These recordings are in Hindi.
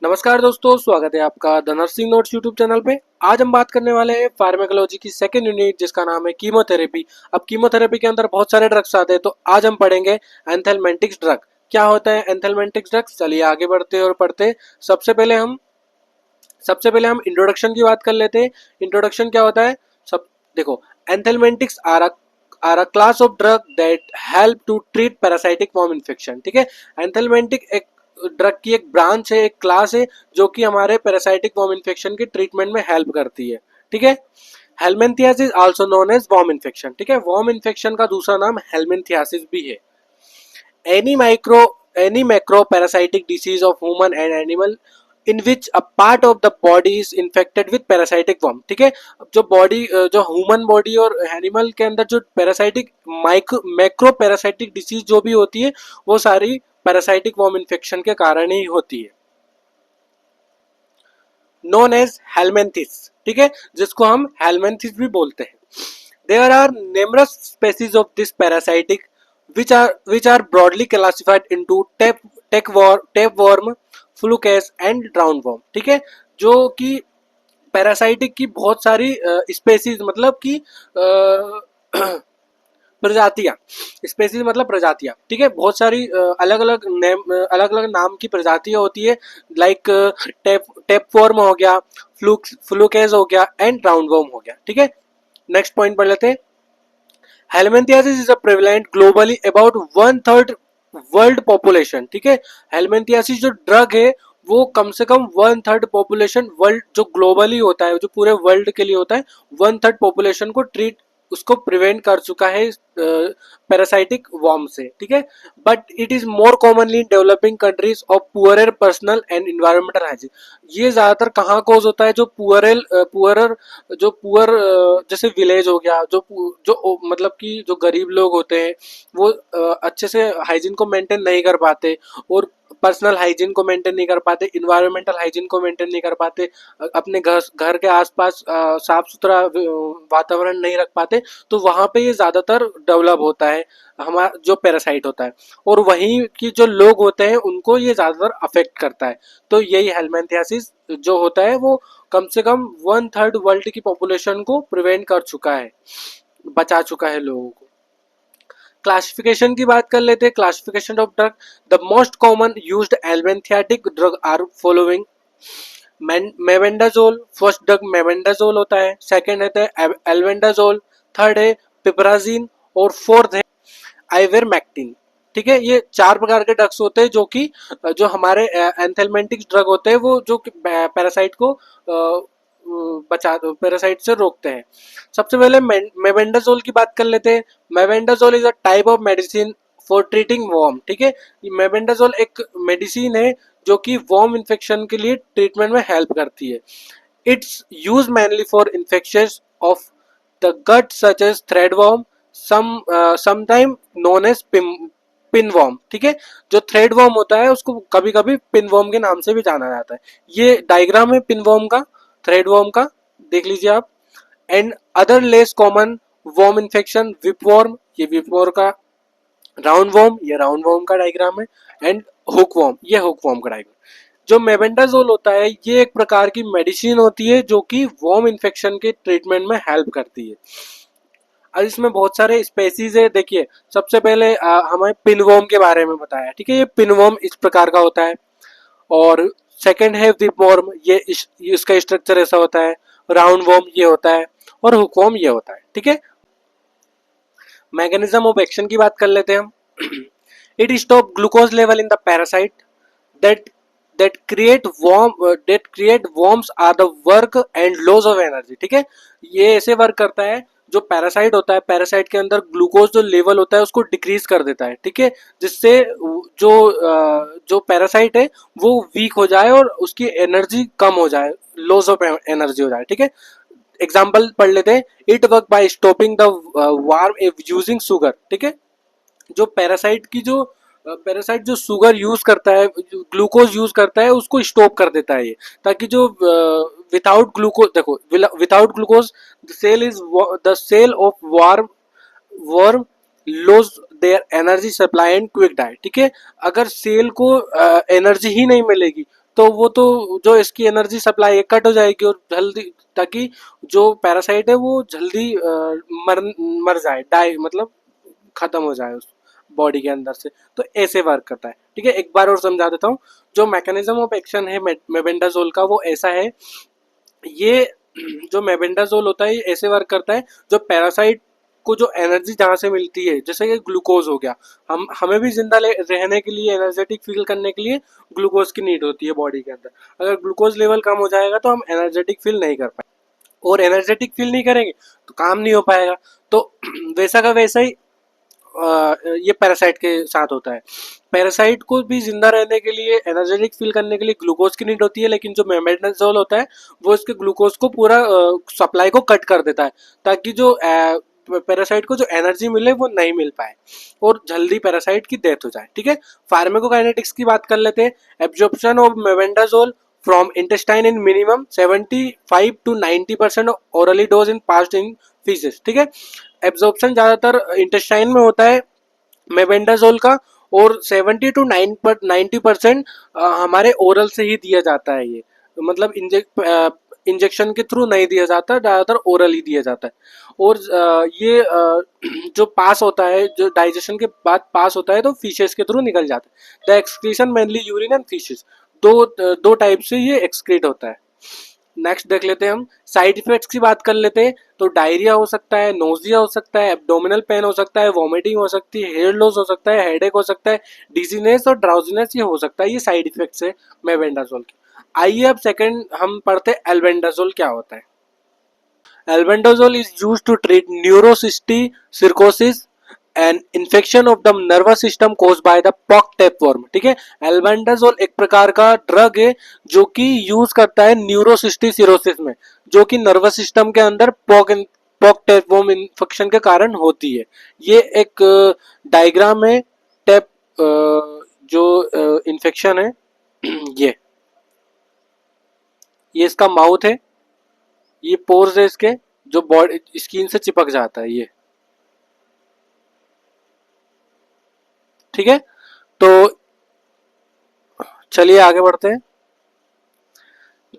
नमस्कार दोस्तों, स्वागत है आपका the nursing notes YouTube channel पे। आज हम बात करने वाले हैं फार्माकोलॉजी की सेकेंड यूनिट जिसका नाम है कीमोथेरेपी। अब कीमोथेरेपी के अंदर बहुत सारे ड्रग्स आते हैं, तो आज हम पढ़ेंगे एंथेलमेंटिक्स ड्रग। क्या होता है एंथेलमेंटिक्स ड्रग्स? चलिए आगे बढ़ते और पढ़ते। सबसे पहले हम इंट्रोडक्शन की बात कर लेते हैं। इंट्रोडक्शन क्या होता है? सब देखो, anthelmintics are a class of drug that help to treat parasitic worm infection. ठीक है, एंथेलमेंटिक एक ड्रग की एक ब्रांच है, एक क्लास है जो कि हमारे पैरासाइटिक वॉर्म इन्फेक्शन के ट्रीटमेंट में हेल्प करती है। ठीक है, helminthiasis also known as worm infection. ठीक है, वॉर्म इन्फेक्शन का दूसरा नाम हेलमिंथियासिस भी है। Any micro any macro parasitic disease of human and animal in which a part of the body is infected with parasitic worm. ठीक है, जो बॉडी जो ह्यूमन बॉडी और एनिमल के अंदर जो पैरासाइटिक मैक्रो पैरासाइटिक डिसीज जो भी होती है वो सारी पैरासाइटिक वर्म इन्फेक्शन के कारण ही होती है, नोन एज हेलमेंथिस। ठीक है, जिसको हम हेलमेंथिस भी बोलते हैं। There are numerous species of this parasitic which are broadly classified into tapeworm, flucus and roundworm। ठीक है, जो कि पैरासाइटिक की बहुत सारी स्पेसीज मतलब कि प्रजातियां, स्पेसीज मतलब प्रजातियां। ठीक है, बहुत सारी अलग अलग नाम की प्रजातियां होती है, लाइक टेपवर्म हो गया, फ्लूकेज हो गया एंड राउंडवर्म हो गया। ठीक है, नेक्स्ट पॉइंट पढ़ लेते हैं। Helminthiasis is a prevalent globally about 1/3 world population. ठीक है, हेलमिंथियासिस जो ड्रग है वो कम से कम 1/3 पॉपुलेशन वर्ल्ड जो ग्लोबली होता है, जो पूरे वर्ल्ड के लिए होता है, 1/3 पॉपुलेशन को ट्रीट उसको प्रिवेंट कर चुका है पैरासाइटिक वॉर्म से। ठीक है, but it is more commonly in developing countries of poorer personal and environmental hygiene. ये ज्यादातर कहाँ कोज होता है? जो पुअरर जो पुअर जैसे विलेज हो गया, जो मतलब कि जो गरीब लोग होते हैं वो अच्छे से हाइजीन को मेंटेन नहीं कर पाते, और पर्सनल हाइजीन को मेंटेन नहीं कर पाते, इन्वायरमेंटल हाइजीन को मेंटेन नहीं कर पाते, अपने घर के आसपास साफ सुथरा वातावरण नहीं रख पाते, तो वहां पे ये ज्यादातर डेवलप होता है हमारा जो पैरासाइट होता है, और वहीं की जो लोग होते हैं उनको ये ज्यादातर अफेक्ट करता है। तो यही हेलमिंथियासिस जो होता है वो कम से कम 1/3 वर्ल्ड की पॉपुलेशन को प्रिवेंट कर चुका है, बचा चुका है लोगों को। क्लासिफिकेशन की बात कर लेते हैं। Classification of drug, the most common used anthelmintic drug are following. Mebendazole, first drug mebendazole होता है, सेकंड होता है एल्बेंडाजोल, थर्ड है पिपराजीन और फोर्थ है आइवेरमेक्टिन। ठीक है, ये चार प्रकार के ड्रग्स होते हैं जो कि जो हमारे एंथेलमेंटिक्स ड्रग होते हैं वो जो पैरासाइट को बचा पैरासाइट से रोकते हैं। सबसे पहले मेबेंडाजोल की बात कर लेते हैं। Mebendazole is a type of medicine for treating worm. ठीक है, मेबेंडाजोल एक मेडिसिन है जो कि वॉर्म इन्फेक्शन के लिए ट्रीटमेंट में हेल्प करती है। Its use mainly for infection of the gut such as threadworm, sometime known as pinworm. ठीक है, जो थ्रेड वॉर्म होता है उसको कभी कभी पिनवॉर्म के नाम से भी जाना जाता है। ये डायग्राम है पिनवॉर्म का, थ्रेड वॉर्म का, देख लीजिए आप। And other less common worm infection, whipworm, ये विपवॉर्म का, राउंड वॉर्म, ये राउंड वॉर्म का डायग्राम है, एंड हुक वॉर्म, ये हुक वॉर्म का डायग्राम। जो मेबेंडाजोल होता है ये एक प्रकार की मेडिसिन होती है जो कि वॉर्म इन्फेक्शन के ट्रीटमेंट में हेल्प करती है। और इसमें बहुत सारे स्पेसीज है। देखिए, सबसे पहले हमें पिनवॉर्म के बारे में बताया। ठीक है, ये पिनवॉर्म इस प्रकार का होता है, और सेकंड है विपवॉर्म, ये इसका स्ट्रक्चर ऐसा होता है, राउंड वॉर्म ये होता है, और हुकवॉर्म ये होता है। ठीक है, मैकेनिज्म ऑफ एक्शन की बात कर लेते हैं हम। It stop glucose level in the parasite that create worms are the work and loss of energy। ठीक है, ये ऐसे वर्क करता है, जो पैरासाइट होता है पैरासाइट के अंदर ग्लूकोज जो लेवल होता है उसको डिक्रीज कर देता है। ठीक है, जिससे जो पैरासाइट है वो वीक हो जाए और उसकी एनर्जी कम हो जाए, लॉस ऑफ एनर्जी हो जाए। ठीक है, एग्जाम्पल पढ़ लेते हैं। It work by stopping the warm using sugar. ठीक है, जो पैरासाइट की जो पैरासाइट जो शुगर यूज करता है, ग्लूकोज यूज करता है, उसको स्टॉप कर देता है ये, ताकि जो विदाउट ग्लूकोज, देखो without glucose the cell of warm worm loss their energy supply and quick diet. ठीक है, अगर सेल को एनर्जी ही नहीं मिलेगी तो वो तो जो इसकी एनर्जी सप्लाई है कट हो जाएगी और जल्दी, ताकि जो पैरासाइट है वो जल्दी मर मर जाए, डाई मतलब खत्म हो जाए उस बॉडी के अंदर से। तो ऐसे वर्क करता है। ठीक है, एक बार और समझा देता हूँ। जो मैकेनिज्म ऑफ एक्शन है मेबेंडाजोल का वो ऐसा है, ये जो मेबेंडाजोल होता है ये ऐसे वर्क करता है, जो पैरासाइट को जो एनर्जी जहाँ से मिलती है, जैसे कि ग्लूकोज हो गया, हमें भी जिंदा रहने के लिए, एनर्जेटिक फील करने के लिए ग्लूकोज की नीड होती है बॉडी के अंदर। अगर ग्लूकोज लेवल कम हो जाएगा तो हम एनर्जेटिक फील नहीं कर पाएंगे, और एनर्जेटिक फील नहीं करेंगे तो काम नहीं हो पाएगा। तो वैसा का वैसा ही ये पैरासाइट के साथ होता है। पैरासाइट को भी जिंदा रहने के लिए, एनर्जेटिक फील करने के लिए ग्लूकोज की नीड होती है, लेकिन जो मेबेंडाजोल होता है वो इसके ग्लूकोज को पूरा सप्लाई को कट कर देता है, ताकि जो पैरासाइट को जो एनर्जी मिले वो नहीं मिल पाए और जल्दी पैरासाइट की डेथ हो जाए। ठीक है, फार्माकोकाइनेटिक्स की बात कर लेते हैं। Absorption of mebendazole from intestine in minimum 75 to 90% orally dose in passed in feces। ठीक है, एब्जॉर्प्शन ज्यादातर इंटेस्टाइन में होता है मेबेंडाजोल का, और 70 to 90% हमारे ओरल से ही दिया जाता है। ये मतलब इंजेक्शन के थ्रू नहीं दिया जाता, ज्यादातर ओरल ही दिया जाता है। और ये जो पास होता है, जो डाइजेशन के बाद पास होता है तो फिशेस के थ्रू निकल जाता है। The excretion mainly urine and fishes, दो टाइप से ये एक्सक्रीट होता है। नेक्स्ट देख लेते हैं हम, साइड इफेक्ट्स की बात कर लेते हैं। तो डायरिया हो सकता है, नोजिया हो सकता है, एब्डोमिनल पेन हो सकता है, वॉमिटिंग हो सकती है, हेयर लॉस हो सकता है, हेडेक हो सकता है, डिजीनेस और ड्राउजीनेस ये हो सकता है। ये साइड इफेक्ट्स है मेबेंडाजोल के। आइए अब सेकंड हम पढ़ते हैं एल्बेंडाजोल क्या होता है। Albendazole is used to treat neurocystic cirrhosis, an infection of the nervous system caused by the pock tapeworm। ठीक है, एल्बेंडाजोल एक प्रकार का ड्रग है जो कि यूज करता है न्यूरोसिस्टिक सिरोसिस में, जो कि नर्वस सिस्टम के अंदर पॉक टेपवर्म इन्फेक्शन के कारण होती है। ये एक डायग्राम है, टेप जो इन्फेक्शन है ये इसका माउथ है, ये पोर्स है इसके, जो बॉडी स्किन से चिपक जाता है ये। ठीक है, तो चलिए आगे बढ़ते हैं।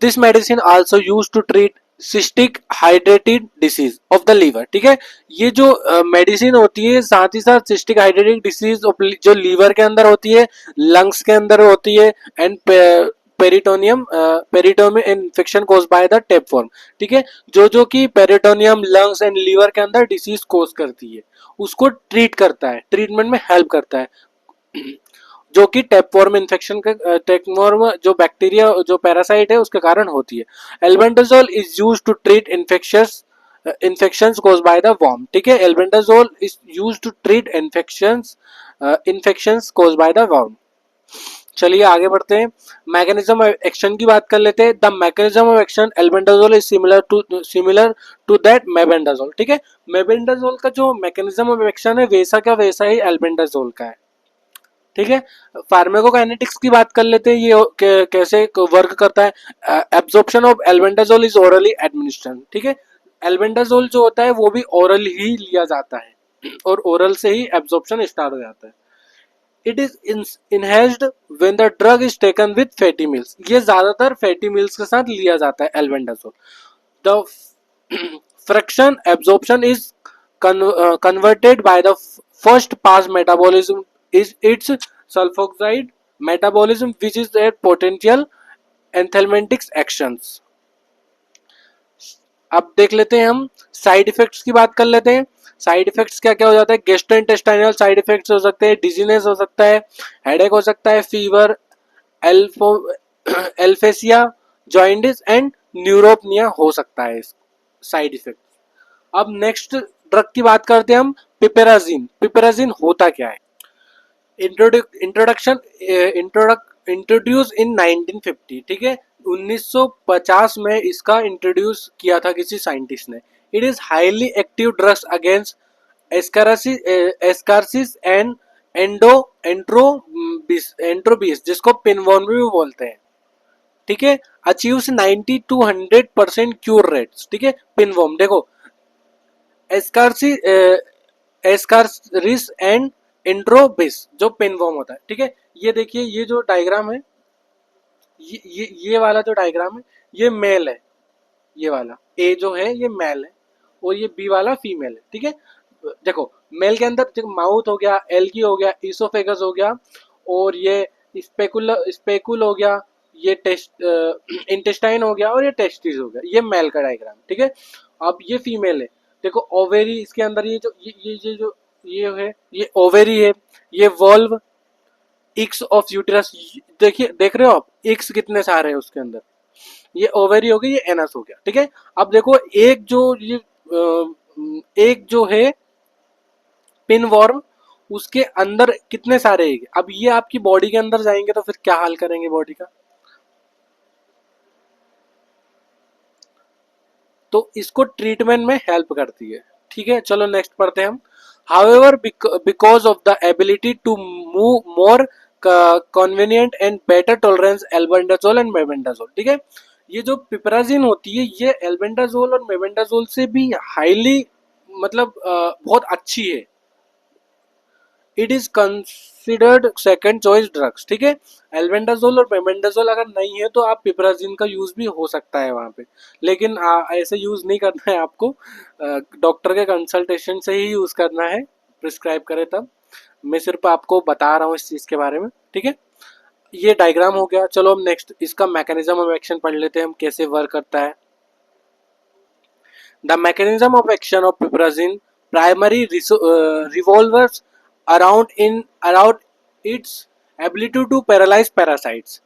This medicine also use to treat cystic hydrated disease of the liver. ठीक है, ये जो मेडिसिन होती है साथ ही साथ सिस्टिक हाइड्रेटेड डिसीज जो लीवर के अंदर होती है, लंग्स के अंदर होती है, and peritoneum infection cause by the tapeworm. ठीक है, जो कि पेरिटोनियम, लंग्स एंड लीवर के अंदर डिसीज कोज करती है, उसको ट्रीट करता है, ट्रीटमेंट में हेल्प करता है, जो कि टेपवर्म इन्फेक्शन का, टेपवर्म जो बैक्टीरिया, जो पैरासाइट है उसके कारण होती है। Albendazole is used to treat infections caused by the worm. ठीक है, albendazole is used to treat infections caused by the worm. चलिए आगे बढ़ते हैं, मैकेनिज्म ऑफ एक्शन की बात कर लेते हैं। The mechanism of action albendazole is similar to that mebendazole. ठीक है, मेबेंडाजोल का जो मैकेनिज्म ऑफ एक्शन है वैसा का वैसा ही एल्बेंडाजोल का है। ठीक है, फार्माकोकाइनेटिक्स की बात कर लेते हैं, ये कैसे वर्क करता है। Absorption of albendazole is orally administration. ठीक है, एल्बेंडाजोल जो होता है वो भी ओरल ही लिया जाता है और ओरल से ही एब्जॉर्प्शन स्टार्ट हो जाता है। It is inhaled when the drug is taken with fatty mills. ये ज्यादातर फैटी मिल्स के साथ लिया जाता है albendazole. The fraction absorption is converted by the first pass metabolism is its sulfoxide metabolism, which is a potential enthelmintic actions। अब देख लेते हैं हम साइड इफेक्ट्स की बात कर लेते हैं। साइड इफेक्ट्स क्या क्या हो जाता है, गैस्ट्रोइंटेस्टाइनल साइड इफेक्ट्स हो सकते हैं, डिजीनेस हो सकता है, हेडेक हो सकता है, फीवर, एल्फेसिया, जॉइंटिस एंड न्यूरोपनिया हो सकता है साइड इफेक्ट। अब नेक्स्ट ड्रग की बात करते हैं हम, पिपेराजिन। पिपेराजिन होता क्या है? इंट्रोडक्शन इंट्रोड्यूस इन 1950। ठीक है, 1950 में इसका इंट्रोड्यूस किया था किसी साइंटिस्ट ने। It is highly active drugs against ascaris and enterobius, जिसको पिनवॉर्म भी बोलते हैं। ठीक है, अचीव्स 90 to 100% क्यूर रेट्स। ठीक है, पिनवॉर्म देखो, एस्कार्सिस एंड एंट्रोबिस जो पिनवॉर्म होता है। ठीक है, ये देखिए, ये जो डायग्राम है ये वाला जो डायग्राम है ये मेल है, ये वाला ए जो है ये मेल है और ये बी वाला फीमेल है, ठीक है। देखो मेल के अंदर माउथ हो गया, एल्गी हो गया, ईसोफेगस हो गया और ये स्पेकुल हो गया, ये टेस्ट इंटेस्टाइन हो गया और ये टेस्टिस हो गया, ये मेल का डायग्राम, ठीक है। अब ये फीमेल है, देखो ओवेरी इसके अंदर ये जो ये जो ये है ये ओवेरी है, ये वॉल्व इक्स ऑफ यूटेरस, देखिए देख रहे हो आप इक्स कितने सारे हैं उसके अंदर, ये ओवेरी हो गई, ये एनस हो गया, ठीक है। अब देखो एक जो ये एक जो है पिन वॉर्म, उसके अंदर कितने सारे हैं, अब ये आपकी बॉडी के अंदर जाएंगे तो फिर क्या हाल करेंगे बॉडी का, तो इसको ट्रीटमेंट में हेल्प करती है, ठीक है। चलो नेक्स्ट पढ़ते हैं हम। However because of the ability to move more convenient and better tolerance albendazole and mebendazole, ठीक है। ये जो पिपराजिन होती है ये एल्बेंडाजोल और मेबेंडाजोल से भी हाईली मतलब बहुत अच्छी है, it is considered second choice drugs, ठीक है। एल्बेंडाजोल और मेबेंडाजोल अगर नहीं है तो आप पिपराजिन का यूज भी हो सकता है वहां पे, लेकिन ऐसे यूज नहीं करना है आपको, डॉक्टर के कंसल्टेशन से ही यूज करना है, प्रिस्क्राइब करे तब। मैं सिर्फ आपको बता रहा हूँ इस चीज के बारे में, ठीक है। ये डायग्राम हो गया, चलो हम नेक्स्ट इसका मैकेनिज्म ऑफ एक्शन पढ़ लेते हैं हम कैसे वर्क करता है। The mechanism of action of piperazine primary revolves around its ability to paralyze parasites,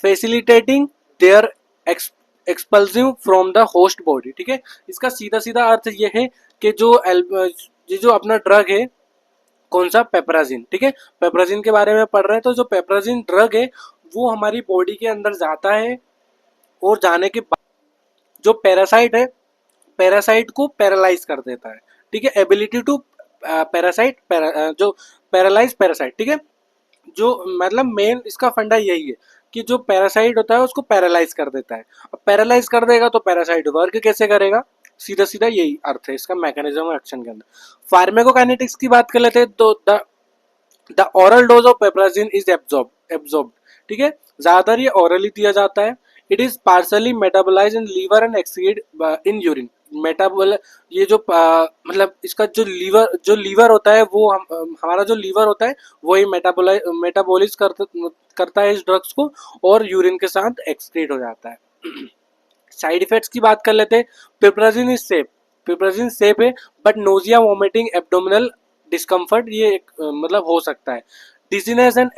facilitating their expulsion from the host body, ठीक है। इसका सीधा सीधा अर्थ ये है कि ये जो अपना ड्रग है, कौन सा, पेपराजिन, ठीक है। पेपराजिन के बारे में पढ़ रहे हैं, तो जो पेपराजिन ड्रग है वो हमारी बॉडी के अंदर जाता है और जाने के बाद जो पैरासाइट है, पैरासाइट को पैरालाइज कर देता है, ठीक है। एबिलिटी टू पैरासाइट जो पैरालाइज पैरासाइट, ठीक है। जो मतलब मेन इसका फंडा यही है कि जो पैरासाइट होता है उसको पैरालाइज कर देता है। अब पैरालाइज कर देगा तो पैरासाइट वर्क कैसे करेगा, सीधा सीधा यही अर्थ है इसका मैकेनिज्म एक्शन के अंदर। फार्मेकोकाइनेटिक्स की बात कर लेते हैं तो the oral dose of piperazine is absorb, ठीक है। ज्यादातर ये ओरली दिया जाता है। It is partly metabolize in liver and excreted in urine, मेटाबोल ये जो मतलब इसका जो लीवर होता है वो हमारा जो लीवर होता है वही मेटाबोलिज करता है इस ड्रग्स को और यूरिन के साथ एक्सक्रीट हो जाता है। साइड इफेक्ट्स की बात कर लेते हैं। Piperazine is safe, piperazine safe है, but nausea, vomiting, abdominal discomfort ये मतलब हो सकता है। Dizziness and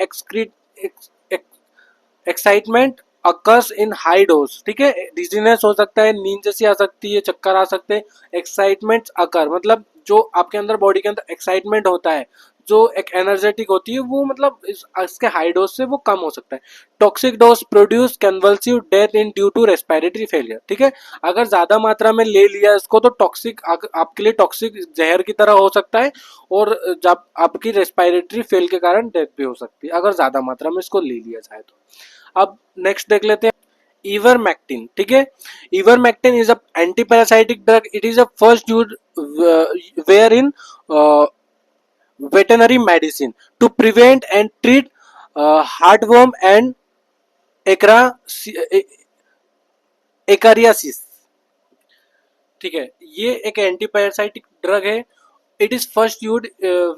excitement occurs in high dose, ठीक है। डिजीनेस हो सकता है, नींद जैसी आ सकती है, चक्कर आ सकते हैं। एक्साइटमेंट अकर मतलब जो आपके अंदर बॉडी के अंदर एक्साइटमेंट होता है, जो एक एनर्जेटिक होती है वो मतलब इसके हाई डोज से वो कम हो सकता है। Toxic dose produce convulsive death in due to respiratory failure, ठीक है। अगर ज्यादा मात्रा में ले लिया इसको तो टॉक्सिक आपके लिए टॉक्सिक जहर की तरह हो सकता है और जब आपकी रेस्पिरेटरी फेल के कारण डेथ भी हो सकती है अगर ज्यादा मात्रा में इसको ले लिया जाए तो। अब नेक्स्ट देख लेते हैं इवरमेक्टिन, ठीक है। Ivermectin is a antiparasitic drug, it is a first use where in veterinary medicine to prevent and treat heartworm and acariasis, ठीक है। ये एक एंटीपैरासाइटिक ड्रग है, it is first use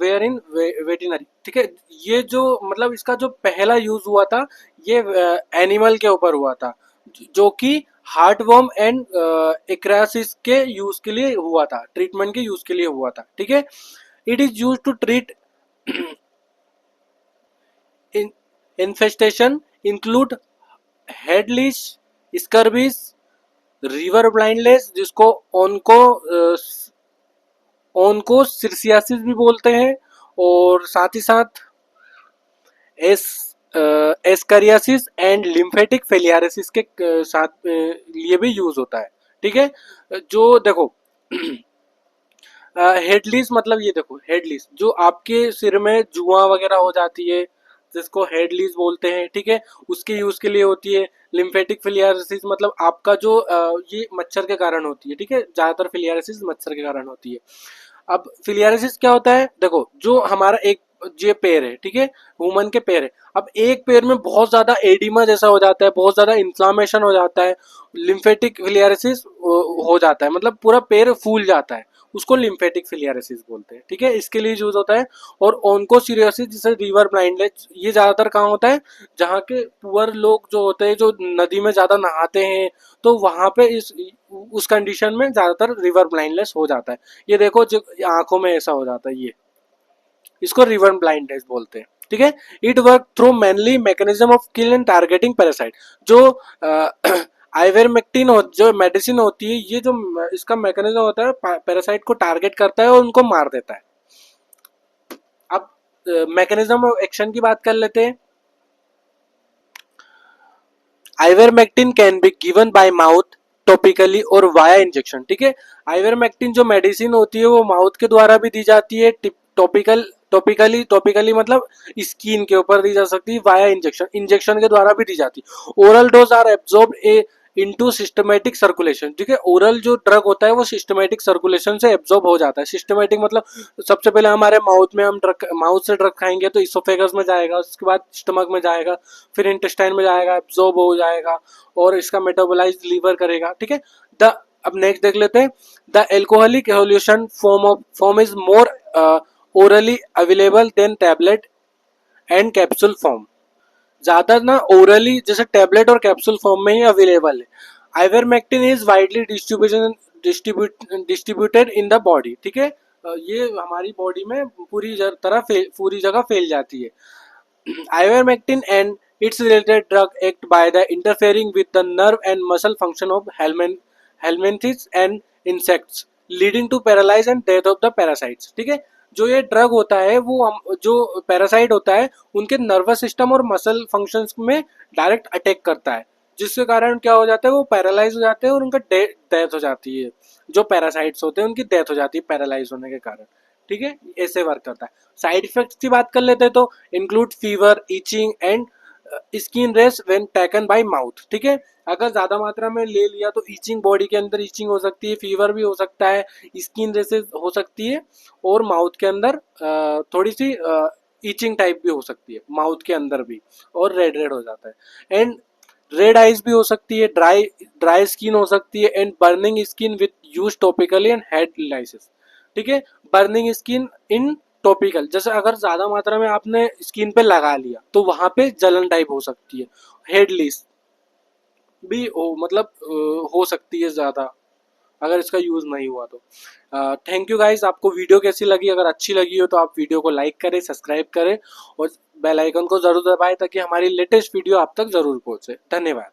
where in veterinary, ठीक है। ये जो मतलब इसका जो पहला यूज हुआ था ये एनिमल के ऊपर हुआ था, जो कि हार्टवर्म एंड एक्रासिस के यूज के लिए हुआ था, ट्रीटमेंट के यूज के लिए हुआ था, ठीक है। It is use to treat infestation include head leech, scabies, river blindness जिसको ओनको सिरसियासिस भी बोलते हैं, और साथ ही साथ एस एस्करियासिस एंड लिम्फेटिक फेलियारिसिस के साथ लिए भी यूज होता है, ठीक है। जो देखो हेडलीस मतलब ये देखो हेडलीस जो आपके सिर में जुआ वगैरह हो जाती है जिसको हेडलीस बोलते हैं, ठीक है, उसके यूज के लिए होती है। लिम्फेटिक फिलियारिसिस मतलब आपका जो ये मच्छर के कारण होती है, ठीक है, ज्यादातर फिलियारिसिस मच्छर के कारण होती है। अब फिलियारिसिस क्या होता है, देखो जो हमारा एक ये पैर है, ठीक है, वुमन के पैर है। अब एक पैर में बहुत ज्यादा एडिमा जैसा हो जाता है, बहुत ज्यादा इन्फ्लामेशन हो जाता है, लिम्फेटिक फिलियरिसिस हो जाता है, मतलब पूरा पैर फूल जाता है, उसको लिम्फेटिक फिलियरिसिस बोलते हैं, ठीक है, इसके लिए यूज होता है। और ओन्कोसिरियोसिस जिसे रिवर ब्लाइंडनेस, ये ज्यादातर कहाँ होता है, जहाँ के पुअर लोग जो होते हैं, जो नदी में ज्यादा नहाते हैं, तो वहां पे इस उस कंडीशन में ज्यादातर रिवर ब्लाइंडनेस हो जाता है। ये देखो जो आंखों में ऐसा हो जाता है, ये इसको रिवर ब्लाइंडनेस बोलते हैं, ठीक है। It work through mainly mechanism of kill and targeting parasite. जो आइवेरमेक्टिन जो मेडिसिन होती है, ये जो इसका मैकेनिज्म होता है, पैरासाइट को टारगेट करता है और उनको मार देता है। अब मैकेनिज्म ऑफ एक्शन की बात कर लेते हैं। Ivermectin can be given by mouth, topically और वाया इंजेक्शन, ठीक है। आइवेरमेक्टिन जो मेडिसिन होती है वो माउथ के द्वारा भी दी जाती है, टॉपिकली मतलब स्किन के ऊपर दी जा सकती है, वाया इंजेक्शन के द्वारा भी दी जाती है। Oral dose are absorb a into systematic circulation, ठीक है। ओरल जो ड्रग होता है वो सिस्टमेटिक सर्कुलेशन से एब्जॉर्ब हो जाता है। सिस्टमेटिक मतलब सबसे पहले हमारे माउथ में, हम ड्रग माउथ से ड्रग खाएंगे तो इसोफेगस में जाएगा, उसके बाद स्टमक में जाएगा, फिर इंटेस्टाइन में जाएगा, एब्जॉर्ब हो जाएगा और इसका मेटाबोलाइज लीवर करेगा, ठीक है। द अब नेक्स्ट देख लेते हैं। The alcoholic evolution form is more orally available than tablet and capsule form. ज्यादा ना ओरली जैसे टैबलेट और कैप्सूल फॉर्म में ही अवेलेबल है। Ivermectin is widely distributed in the body, ठीक है। ये हमारी बॉडी में पूरी जगह फैल जाती है। Ivermectin and its related drug act by the interfering with the nerve and muscle function of helminthids and insects, leading to paralysis and death of the parasites, ठीक है। जो ये ड्रग होता है वो जो पैरासाइट होता है उनके नर्वस सिस्टम और मसल फंक्शंस में डायरेक्ट अटैक करता है, जिसके कारण क्या हो जाता है, वो पैरालाइज हो जाते हैं और उनका डेथ हो जाती है। जो पैरासाइट्स होते हैं उनकी डेथ हो जाती है पैरालाइज होने के कारण, ठीक है। ऐसे वर्क करता है। साइड इफेक्ट्स की बात कर लेते हैं तो include fever, itching and skin rash when taken by mouth, ठीक है। अगर ज्यादा मात्रा में ले लिया तो इचिंग, बॉडी के अंदर इचिंग हो सकती है, फीवर भी हो सकता है, स्किन रेसेस हो सकती है और माउथ के अंदर थोड़ी सी इचिंग टाइप भी हो सकती है माउथ के अंदर भी, और रेड रेड हो जाता है। एंड रेड आइज भी हो सकती है, ड्राई स्किन हो सकती है, and burning skin with use topically and head lysis, ठीक है। बर्निंग स्किन इन टॉपिकल, जैसे अगर ज्यादा मात्रा में आपने स्किन पे लगा लिया तो वहां पे जलन टाइप हो सकती है। हेडलिस भी मतलब हो सकती है ज्यादा अगर इसका यूज नहीं हुआ तो। Thank you guys. आपको वीडियो कैसी लगी? अगर अच्छी लगी हो तो आप वीडियो को लाइक करें, सब्सक्राइब करें और बेल आइकन को जरूर दबाएं ताकि हमारी लेटेस्ट वीडियो आप तक जरूर पहुंचे। धन्यवाद।